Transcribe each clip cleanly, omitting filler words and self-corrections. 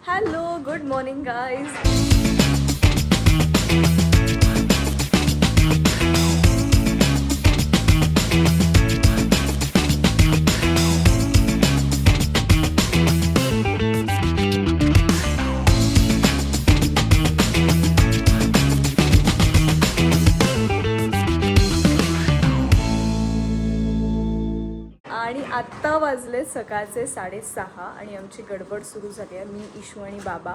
Hello, good morning guys. आणि आत्ता वाजले सकाळचे 6:30 आणि आमची गडबड सुरू झाली आहे. मी, इशू आणि बाबा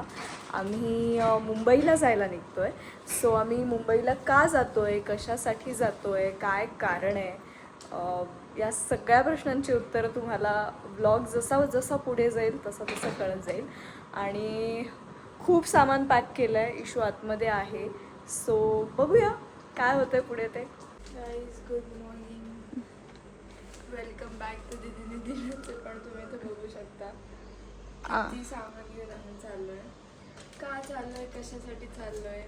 आम्ही मुंबईला जायला निघतो आहे. सो आम्ही मुंबईला का जातो आहे, कशासाठी जातो आहे, काय कारण आहे, या सगळ्या प्रश्नांची उत्तरं तुम्हाला व्लॉग जसा जसा पुढे जाईल तसं तसं कळत जाईल. आणि खूप सामान पॅक केलं आहे. इशू आतमध्ये आहे. सो बघूया काय होतं आहे पुढे ते. Guys good morning, welcome back to दीदीने दिल्याचे. पण तुम्ही इथे बघू शकता किती सामान घेऊन आम्ही चाललोय, का चाललोय, कशासाठी चाललोय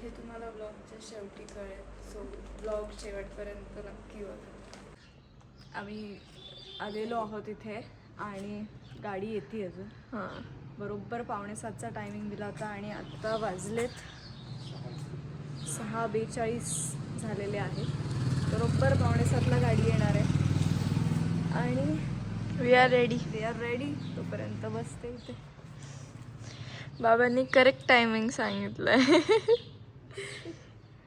हे तुम्हाला ब्लॉगच्या शेवटी कळेल. सो ब्लॉग शेवटपर्यंत नक्की बघा. आम्ही आलेलो आहोत इथे आणि गाडी येते अजून. बरोबर 6:45चा टायमिंग दिला होता आणि आत्ता वाजलेत 6:42 झालेले आहेत. बरोबर 6:45ला गाडी येणार आहे आणि वी आर रेडी. तोपर्यंत बसते इथे. बाबांनी करेक्ट टायमिंग सांगितलंय.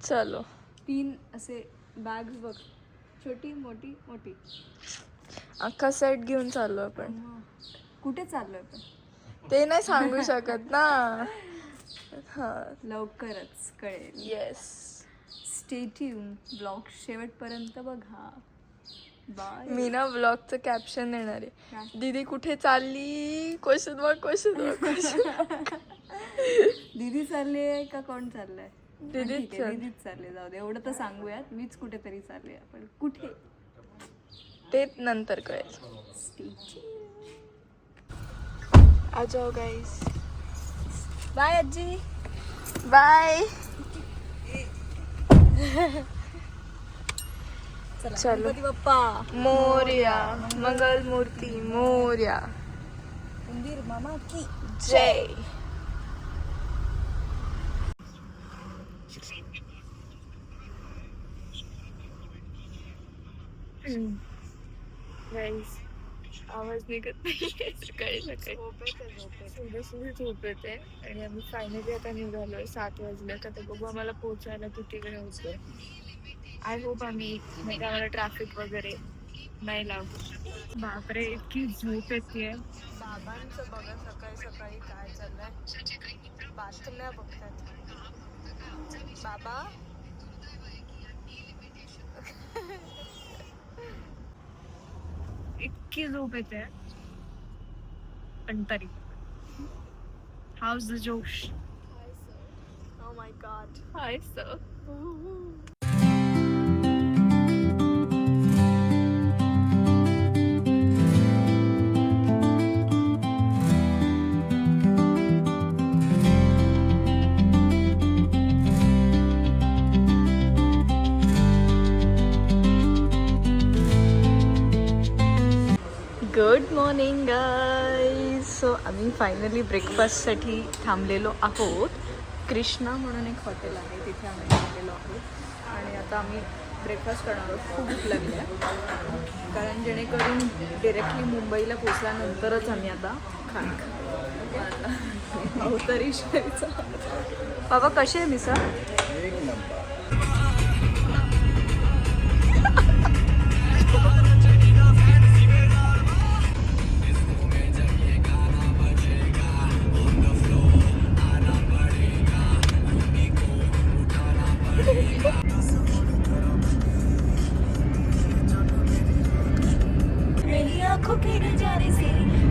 चलो. 3 असे बॅग्स बघ, छोटी मोठी मोठी. अख्खा सेट घेऊन चाललो आपण. कुठे चाललोय पण ते नाही सांगू शकत ना. हा, लवकरच कळेल. येस. स्टे ट्यून, ब्लॉग शेवटपर्यंत बघा. बाय. मी ना ब्लॉगचं कॅप्शन देणार आहे, दीदी कुठे चालली, क्वेश्चन मार्क. दीदी चालली आहे का कोण चाललंय? दीदीच दीदीच चालले. जाऊ दे, एवढं तर सांगूयात. मीच कुठेतरी चालले. आपण कुठे ते नंतर कळेल. आ जाओ गाईस. बाय आजी. बाय. चला, गणपती बाप्पा मोरया, मंगल मूर्ती मोरया, उंदीर मामा की जय. गाईस आवाज निघत नाहीये. सकाळी थोडीशी झोप येते आणि आम्ही फायनली आता निघालोय. 7 वाजले. आता बघू आम्हाला पोहोचायला किती वेळ होतोय. आय होप आम्ही म्हणजे आम्हाला ट्रॅफिक वगैरे नाही लागू. बापरे, इतकी झोप येते. बाबांचं बघा सकाळी सकाळी काय चाललंय. बातम्या बघतात बाबा. इतकी झोप येते पण तरी. हाऊज द जोश. Oh my god. Hi sir. Good morning guys. So आम्ही फायनली ब्रेकफास्टसाठी थांबलेलो आहोत. कृष्णा म्हणून एक हॉटेल आहे, तिथे आम्ही थांबलेलो आहोत आणि आता आम्ही ब्रेकफास्ट करणार आहोत. खूप भूक लागली आहे कारण जेणेकरून डिरेक्टली मुंबईला पोचल्यानंतरच आम्ही आता खाणार. अवतरी शेरीचा. बाबा कशी आहे मिसळ?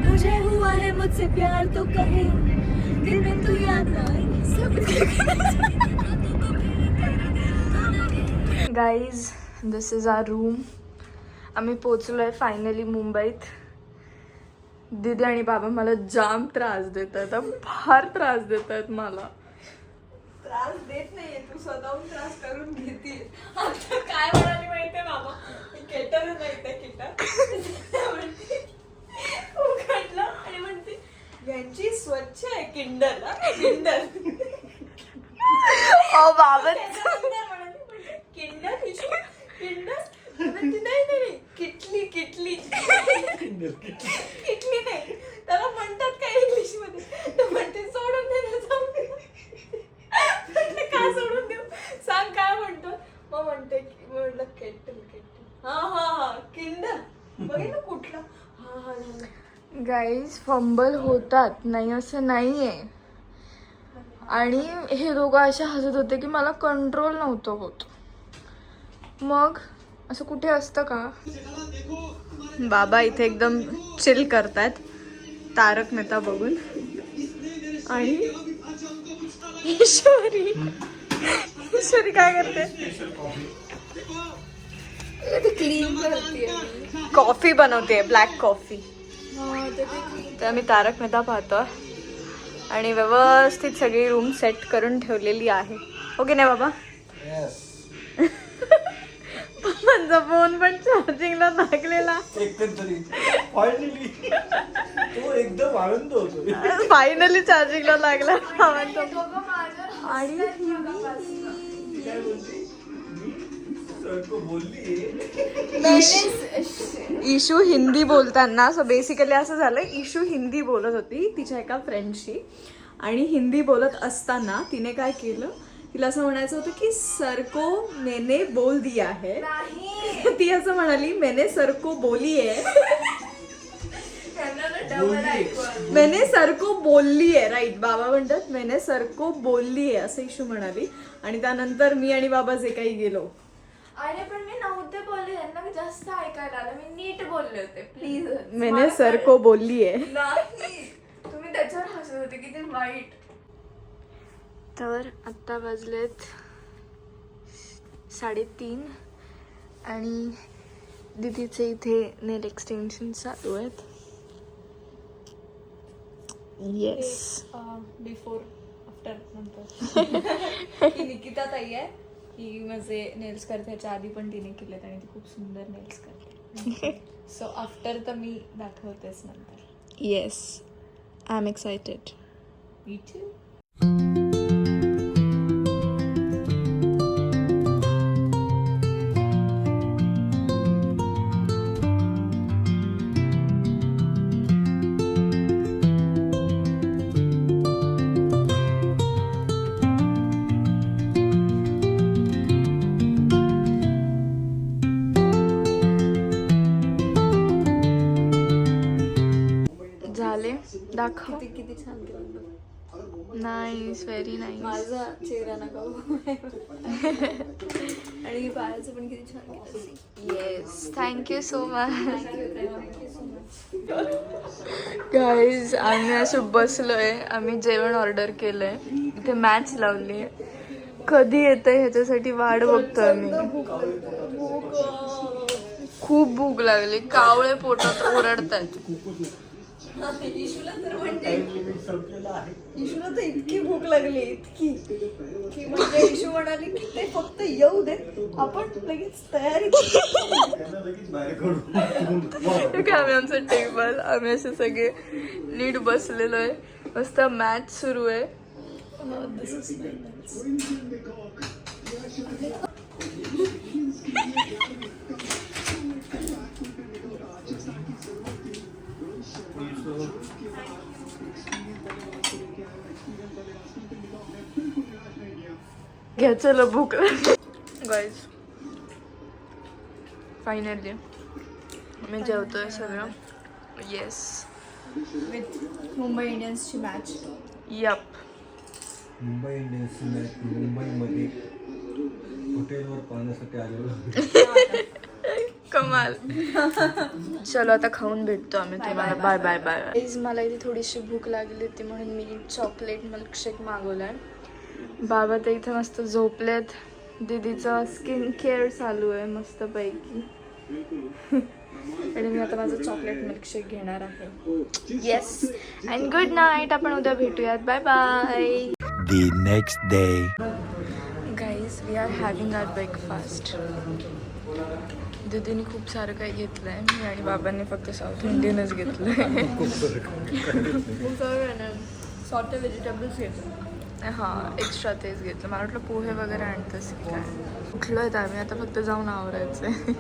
तुझे हुआ है मुझसे प्यार तो कहे दिल में तू याद ना आई. Guys this is our room. आम्ही पोचलोय फायनली मुंबईत. दीदी आणि बाबा मला जाम त्रास देत आहेत. फार त्रास देत आहेत मला. त्रास देत नाहीये, तू स्वतःहून त्रास करून घेते. आता काय म्हणाली माहितीये बाबा, केटर नाही ते केटर. उघडलं आणि म्हणते यांची स्वच्छ आहे किंडल किंडल ओ बाबा किंडल किंडल नाही किटली किटली किटली नाही त्याला म्हणतात काय इंग्लिश मध्ये तर म्हणते सोडून दे काय सोडून देऊ सांग काय म्हणतो मग म्हणते म्हटलं केटल केटल हा किंडल बघितलं कुठला हा गाईज फंबल होतात नाही असं नाहीये आणि हे दोघं असे हसत होते की मला कंट्रोल नव्हतं होत. मग असं कुठे असतं का. बाबा इथे एकदम चिल करतात तारक मेहता बघून आणि ईश्वरी काय करते क्लीन करते कॉफी बनवते ब्लॅक कॉफी. तर आम्ही तारक मेहता पाहतो आणि व्यवस्थित सगळी रूम सेट करून ठेवलेली आहे. ओके नाही बाबा. माझा फोन पण चार्जिंगला लागलेला एकदम आनंद होतो. फायनली चार्जिंगला लागला. आणि इशू हिंदी बोलताना सो बेसिकली असं झालं इशू हिंदी बोलत होती तिच्या एका फ्रेंडशी आणि हिंदी बोलत असताना तिने काय केलं तिला असं म्हणायचं होतं की सर को मैंने बोल दिया है. ती असं म्हणाली मैंने सर को बोली है मैंने सर को बोलली आहे. राईट बाबा म्हणतात मैंने सर को बोलली आहे असं इशू म्हणाली आणि त्यानंतर मी आणि बाबा जे काही गेलो अरे पण मी नव्हते बोलले यांना जास्त ऐकायला आलं मी नीट बोलले होते प्लीज मैंने सर को बोलली आहे. नाही तुम्ही त्याच्यावर हसत होते किती वाईट. तर आत्ता वाजलेत 3:30 आणि दीदीचे इथे नेल एक्सटेन्शन चालू आहेत. येस बिफोर आफ्टर नंतर ही निकिता ताई आहे ही माझे नेल्स करते ह्याच्या आधी पण तिने केलेत आणि ती खूप सुंदर नेल्स करते. सो आफ्टर तर मी दाखवतेच नंतर. Yes I am excited. Me too. झाले दाखव. किती छान केलं नाईस व्हेरी नाईस. माझा चेहरा नका आणि पायाचं पण किती छान केलं. Yes thank you so much guys. आम्ही असं बसलोय आम्ही जेवण ऑर्डर केलंय इथे मॅच लावली आहे कधी येतंय ह्याच्यासाठी वाट बघतोय आम्ही. खूप भूक लागली कावळे पोटात ओरडतात. इशूला तर म्हणते इशूला तर इतकी भूक लागली इतकी की म्हणजे इशू म्हणाली की ते फक्त येऊ दे आपण लगेच तयारी आम्ही आमचं टेबल आम्ही असे सगळे नीट बसलेलो आहे मस्त मॅच सुरू आहे. घ्या चला भूक गाईज. फायनली मी जेवतोय सगळं. येस विथ मुंबई इंडियन्सची match. Yup Mumbai Indians match मुंबईमध्ये हॉटेलवर पाहण्यासाठी आलेलो. कमाल. चलो आता खाऊन भेटतो आम्ही तुम्हाला. Bye bye bye. गाईज मला इथे थोडीशी भूक लागली होती म्हणून मी चॉकलेट मिल्कशेक मागवलाय. बाबा तर इथे मस्त झोपलेत. दीदीचं स्किन केअर चालू आहे मस्त पैकी आणि मी आता माझं चॉकलेट मिल्कशेक घेणार आहे. Yes and good night. आपण उद्या भेटूयात. Bye bye. The next day. Guys, we are having our breakfast. दीदीने खूप सारं काही घेतलंय. मी आणि बाबांनी फक्त साऊथ इंडियनच घेतलंय. सॉर्टेड व्हेजिटेबल्स घेतो. हां, एक्स्ट्रा तेच घेतलं. मला वाटलं पोहे वगैरे आणतंस की काय. उठलो आहेत आम्ही, आता फक्त जाऊन आवरायचं आहे.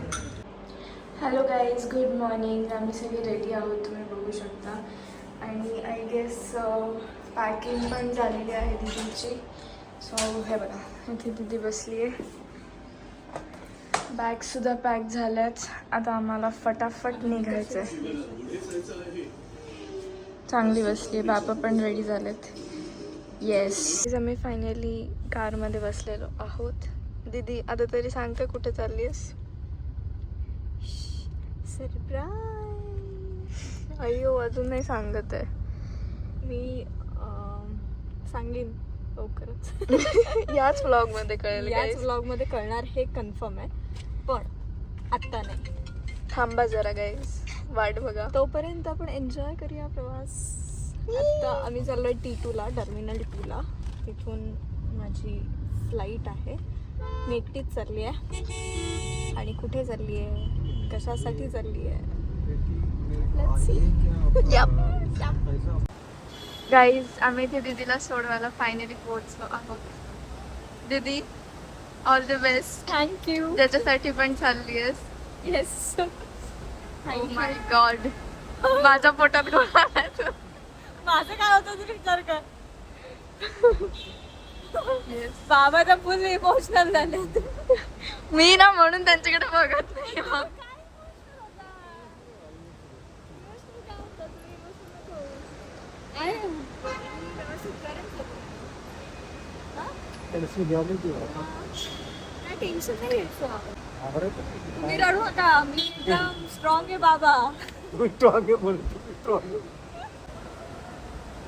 Hello guys, good morning. आम्ही सगळे रेडी आहोत, तुम्ही बघू शकता. आणि आय गेस पॅकिंग पण झालेली आहे दीदीची. सो हे बघा, इथे दीदी बसली आहे. बॅगसुद्धा पॅक झाल्याच. आता आम्हाला फटाफट निघायचं आहे. चांगली बसली आहे. बाबा पण रेडी झालेत. येस, आम्ही फायनली कारमध्ये बसलेलो आहोत. दीदी आता तरी सांगते कुठे चालली आहेस? सरप्राईज. अय्यो, अजून नाही सांगत आहे. मी सांगेन लवकरच. याच व्लॉगमध्ये कळेल. याच व्लॉगमध्ये कळणार हे कन्फर्म आहे, पण आत्ता नाही. थांबा जरा गाईज, वाट बघा. तोपर्यंत आपण एन्जॉय करूया प्रवास. आत्ता आम्ही चाललो आहे T2ला, टर्मिनल 2ला. तिथून माझी फ्लाईट आहे. मी एकटीच चालली आहे. आणि कुठे चालली आहे, कशासाठी चालली आहे, गाईज आम्ही इथे दीदीला सोडवायला फायनली पोहोचलो आहोत. दीदी, ऑल द बेस्ट. थँक्यू. ज्याच्यासाठी पण चालली आहेस. येस. ओ माय गॉड, माझ्या पोटात गोळा आलाय तो. माझं काय होतं तरी विचार कर. बाबा तर फुल इमोशनल झाले. मी ना म्हणून त्यांच्याकडे बघत नाही. टेन्शन नाही घ्यायचं. तुम्ही रडू नका, मी एकदम स्ट्रॉंग आहे बाबा.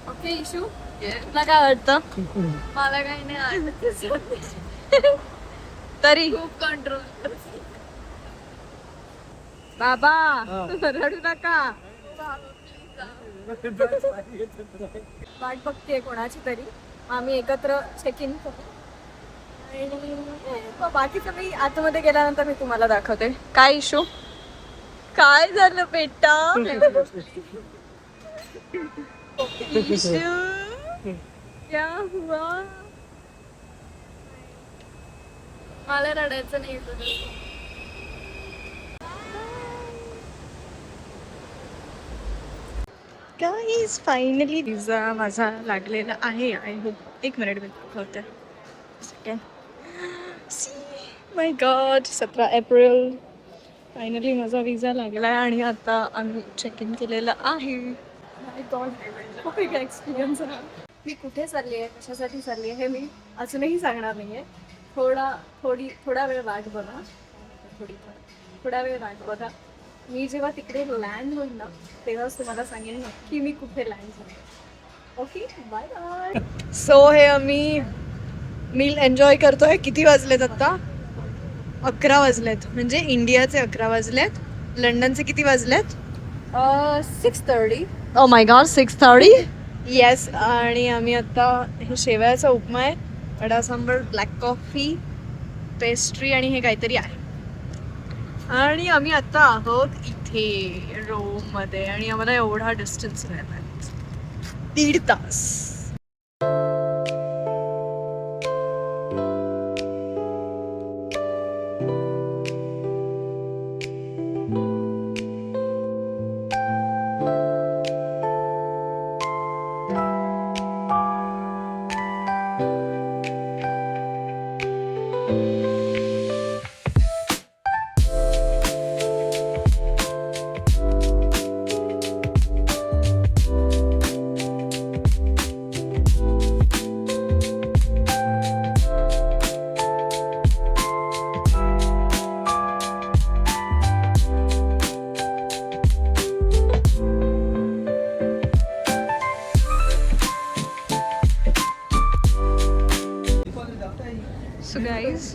ओके इशू, तुला काय वाटतं? मला काही नाही आवडत. तरी खूप कंट्रोल. बाबा रडू नका. वाट बघते कोणाची तरी. आम्ही एकत्र चेक इन करू. आणि बाकीचं मी आतमध्ये गेल्यानंतर मी तुम्हाला दाखवते. काय इशू, काय झालं बेटा? इशू क्या हुआ? मला रडायचं नाही तुझं. गाईज फायनली विजा माझा लागलेला आहे. I hope. एक मिनिट मी दाखवते. सेकंड. माय गॉड, 17 एप्रिल फायनली माझा विजा लागला आहे. आणि आता आम्ही चेक इन केलेलं आहे. माय गॉड, खूप एक एक्सपिरियन्स आहे. मी कुठे चालली आहे, कशासाठी चालली आहे हे मी अजूनही सांगणार नाही आहे. थोडा वेळ वाट बघा. थोडा वेळ वाट बघा. मी जेव्हा तिकडे लँड होईल ना, तेव्हाच तुम्हाला सांगेन की मी कुठे लँड झाले. Okay, bye bye. सो हे आम्ही मील एन्जॉय करतोय. किती वाजलेत आता? 11 वाजलेत. म्हणजे इंडियाचे 11 वाजलेत. लंडनचे किती वाजलेत? 6:30. Oh my god, 6:30. येस. आणि आम्ही आता हे शेवयाचा उपमा आहे, vada sambar, black coffee, pastry आणि हे काहीतरी आहे. आणि आम्ही आता आहोत इथे रोममध्ये. आणि आम्हाला एवढा डिस्टन्स राहिला आहे, 1.5 तास. सो गाईज,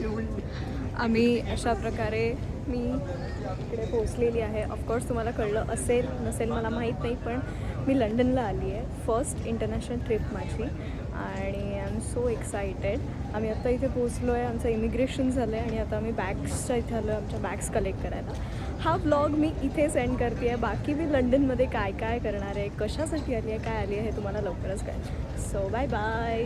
आम्ही अशा प्रकारे मी इकडे पोचलेली आहे. ऑफकोर्स तुम्हाला कळलं असेल नसेल मला माहीत नाही, पण मी लंडनला आली आहे, फर्स्ट इंटरनॅशनल ट्रिप माझी आणि आय एम सो एक्सायटेड. आम्ही आत्ता इथे पोचलो आहे, आमचं इमिग्रेशन झालं आहे आणि आता आम्ही बॅग्सच्या इथे आलो आहे आमच्या बॅग्स कलेक्ट करायला. हा व्लॉग मी इथे सेंड करते आहे. बाकी मी लंडनमध्ये काय काय करणार आहे, कशासाठी आली आहे, काय आली आहे हे तुम्हाला लवकरच कळेल. So bye bye.